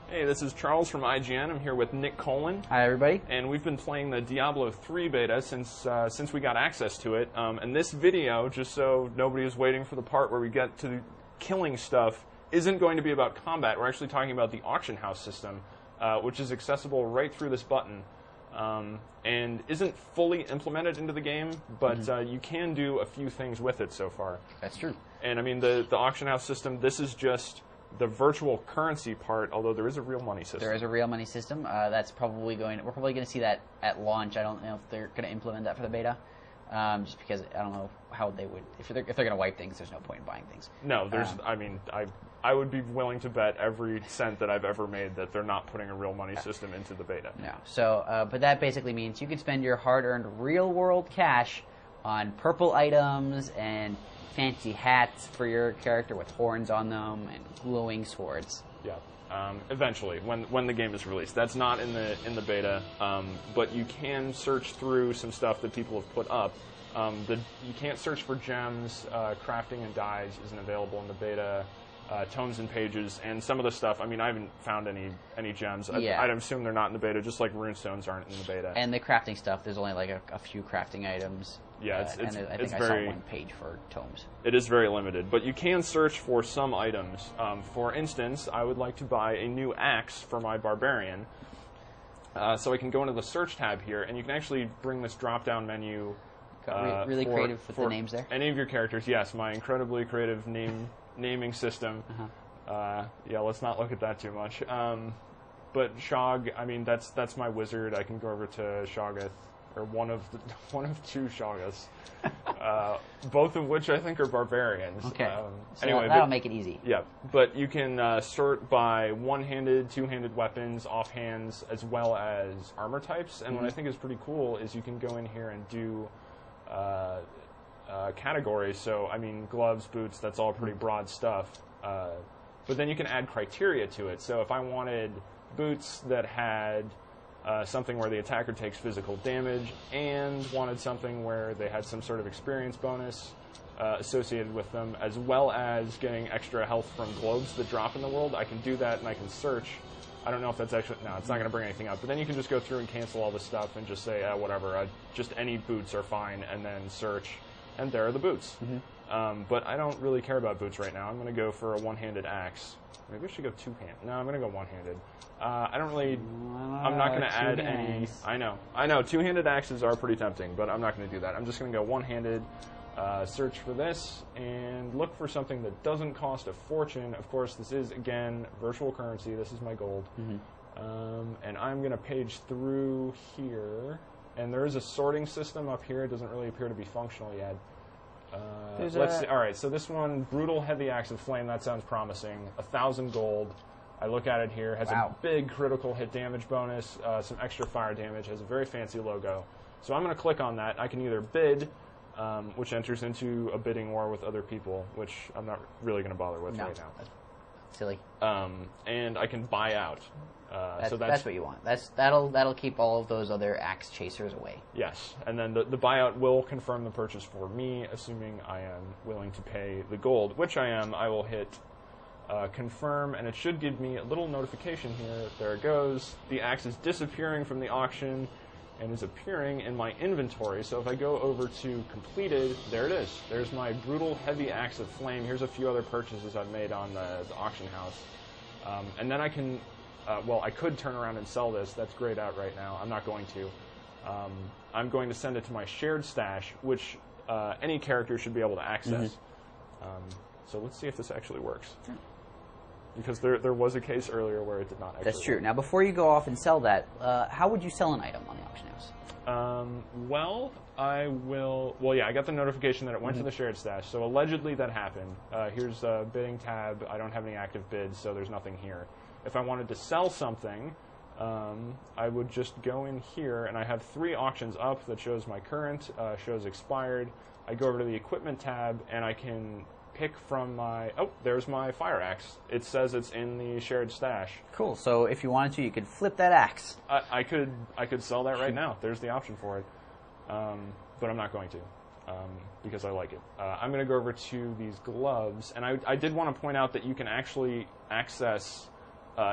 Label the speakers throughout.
Speaker 1: Hey, this is Charles from IGN. I'm here with Nick Colin.
Speaker 2: Hi, everybody.
Speaker 1: And we've been playing the Diablo 3 beta since we got access to it. And this video, just so nobody is waiting for the part where we get to killing stuff, isn't going to be about combat. We're actually talking about the auction house system, which is accessible right through this button. And isn't fully implemented into the game, but you can do a few things with it so far.
Speaker 2: That's true.
Speaker 1: And I mean, the auction house system, this is just the virtual currency part, although there is a real money system.
Speaker 2: There is a real money system. We're probably going to see that at launch. I don't know if they're going to implement that for the beta, just because I don't know how they would. If they're going to wipe things, there's no point in buying things.
Speaker 1: No, there's. I mean, I would be willing to bet every cent that I've ever made that they're not putting a real money system into the beta.
Speaker 2: No. So, but that basically means you can spend your hard-earned real-world cash on purple items and fancy hats for your character with horns on them and glowing swords.
Speaker 1: Yeah. Eventually, when the game is released, that's not in the beta. But you can search through some stuff that people have put up. You can't search for gems. Crafting and dyes isn't available in the beta. Tomes and pages, and some of the stuff. I mean, I haven't found any gems.
Speaker 2: Yeah.
Speaker 1: I'd assume they're not in the beta, just like runestones aren't in the beta.
Speaker 2: And the crafting stuff, there's only like a few crafting items.
Speaker 1: Yeah, I think I
Speaker 2: saw one page for tomes.
Speaker 1: It is very limited, but you can search for some items. For instance, I would like to buy a new axe for my barbarian. So I can go into the search tab here, and you can actually bring this drop-down menu.
Speaker 2: Really creative with the names there.
Speaker 1: Any of your characters, yes. My incredibly creative naming system. Yeah, let's not look at that too much. But Shog, I mean, that's my wizard. I can go over to Shoggoth, or one of two Shoggoths, both of which I think are barbarians.
Speaker 2: Okay. So
Speaker 1: anyway,
Speaker 2: that'll make it easy.
Speaker 1: Yeah, but you can sort by one-handed, two-handed weapons, offhands, as well as armor types. And what I think is pretty cool is you can go in here and do categories. So, I mean, gloves, boots, that's all pretty broad stuff. But then you can add criteria to it. So if I wanted boots that had something where the attacker takes physical damage and wanted something where they had some sort of experience bonus associated with them, as well as getting extra health from globes that drop in the world, I can do that and I can search. I don't know if that's actually... No, it's not going to bring anything up. But then you can just go through and cancel all this stuff and just say, whatever, just any boots are fine, and then search, and there are the boots. But I don't really care about boots right now. I'm going to go for a one-handed axe. Maybe I should go two-handed. No, I'm going to go one-handed. I don't really... I'm not going to add any... I know. Two-handed axes are pretty tempting, but I'm not going to do that. I'm just going to go one-handed, search for this, and look for something that doesn't cost a fortune. Of course, this is, again, virtual currency. This is my gold. And I'm going to page through here. And there is a sorting system up here. It doesn't really appear to be functional yet. Let's see. All right, so this one, Brutal Heavy Axe of Flame, that sounds promising. 1,000 gold. I look at it here. Has a big critical hit damage bonus, some extra fire damage, has a very fancy logo. So I'm going to click on that. I can either bid, which enters into a bidding war with other people, which I'm not really going to bother with right now.
Speaker 2: That's silly.
Speaker 1: And I can buy out.
Speaker 2: That's what you want. That'll keep all of those other axe chasers away.
Speaker 1: Yes, and then the buyout will confirm the purchase for me, assuming I am willing to pay the gold, which I am. I will hit confirm, and it should give me a little notification here. There it goes. The axe is disappearing from the auction and is appearing in my inventory. So if I go over to completed, there it is. There's my Brutal Heavy Axe of Flame. Here's a few other purchases I've made on the auction house. And then I can... well, I could turn around and sell this. That's grayed out right now. I'm not going to. I'm going to send it to my shared stash, which any character should be able to access. So let's see if this actually works. Because there was a case earlier where it did not actually
Speaker 2: That's true.
Speaker 1: work.
Speaker 2: Now, before you go off and sell that, how would you sell an item on the auction house?
Speaker 1: Well, I will... Well, yeah, I got the notification that it went to the shared stash, so allegedly that happened. Here's a bidding tab. I don't have any active bids, so there's nothing here. If I wanted to sell something, I would just go in here, and I have 3 auctions up that shows my current, shows expired. I go over to the equipment tab, and I can pick from my... Oh, there's my fire axe. It says it's in the shared stash.
Speaker 2: Cool. So if you wanted to, you could flip that axe.
Speaker 1: I could sell that right now. There's the option for it. But I'm not going to. Because I like it. I'm going to go over to these gloves, and I did want to point out that you can actually access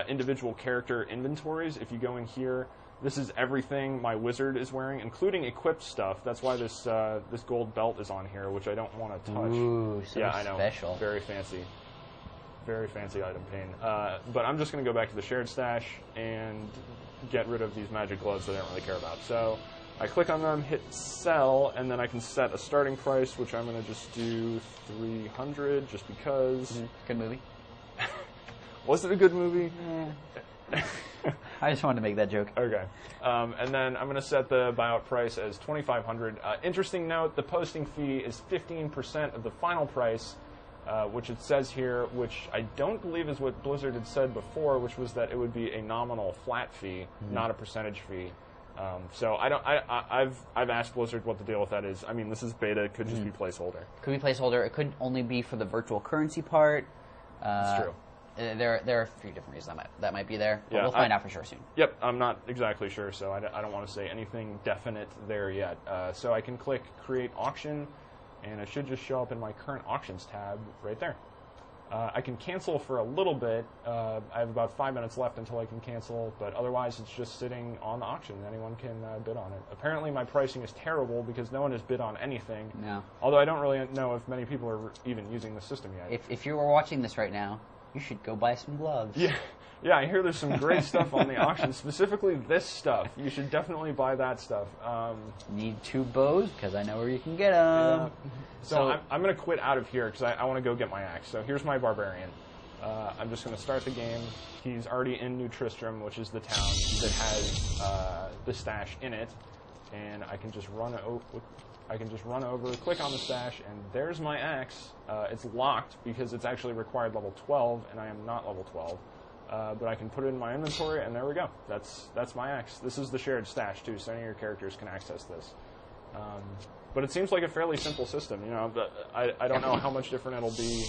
Speaker 1: individual character inventories. If you go in here, this is everything my wizard is wearing, including equipped stuff. That's why this this gold belt is on here, which I don't want to touch.
Speaker 2: Ooh, so
Speaker 1: yeah, I know.
Speaker 2: special.
Speaker 1: Very fancy. Very fancy item pane. But I'm just going to go back to the shared stash and get rid of these magic gloves that I don't really care about. So I click on them, hit sell, and then I can set a starting price, which I'm going to just do 300 just because.
Speaker 2: Mm-hmm. Good movie.
Speaker 1: Was it a good movie?
Speaker 2: I just wanted to make that joke.
Speaker 1: Okay. And then I'm going to set the buyout price as $2,500. Interesting note, the posting fee is 15% of the final price, which it says here, which I don't believe is what Blizzard had said before, which was that it would be a nominal flat fee, not a percentage fee. So I've asked Blizzard what the deal with that is. I mean, this is beta. It could just be placeholder.
Speaker 2: Could be placeholder. It could only be for the virtual currency part.
Speaker 1: That's true.
Speaker 2: There are a few different reasons that might be there. But
Speaker 1: Yeah,
Speaker 2: we'll find out for sure soon.
Speaker 1: Yep, I'm not exactly sure, so I don't want to say anything definite there yet. So I can click Create Auction, and it should just show up in my Current Auctions tab right there. I can cancel for a little bit. I have about 5 minutes left until I can cancel, but otherwise it's just sitting on the auction. Anyone can bid on it. Apparently my pricing is terrible because no one has bid on anything.
Speaker 2: No.
Speaker 1: Although I don't really know if many people are even using the system yet.
Speaker 2: If you were watching this right now, you should go buy some gloves.
Speaker 1: Yeah, I hear there's some great stuff on the auction, specifically this stuff. You should definitely buy that stuff.
Speaker 2: Need 2 bows? Because I know where you can get them.
Speaker 1: Yeah. So I'm going to quit out of here because I want to go get my axe. So here's my barbarian. I'm just going to start the game. He's already in New Tristram, which is the town that has the stash in it. And I can just run over, click on the stash, and there's my axe. It's locked because it's actually required level 12, and I am not level 12. But I can put it in my inventory, and there we go. That's my axe. This is the shared stash, too, so any of your characters can access this. But it seems like a fairly simple system. You know, I don't know how much different it'll be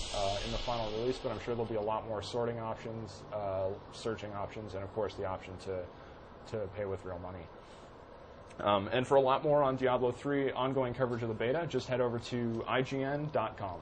Speaker 1: in the final release, but I'm sure there'll be a lot more sorting options, searching options, and, of course, the option to pay with real money. And for a lot more on Diablo 3 ongoing coverage of the beta, just head over to IGN.com.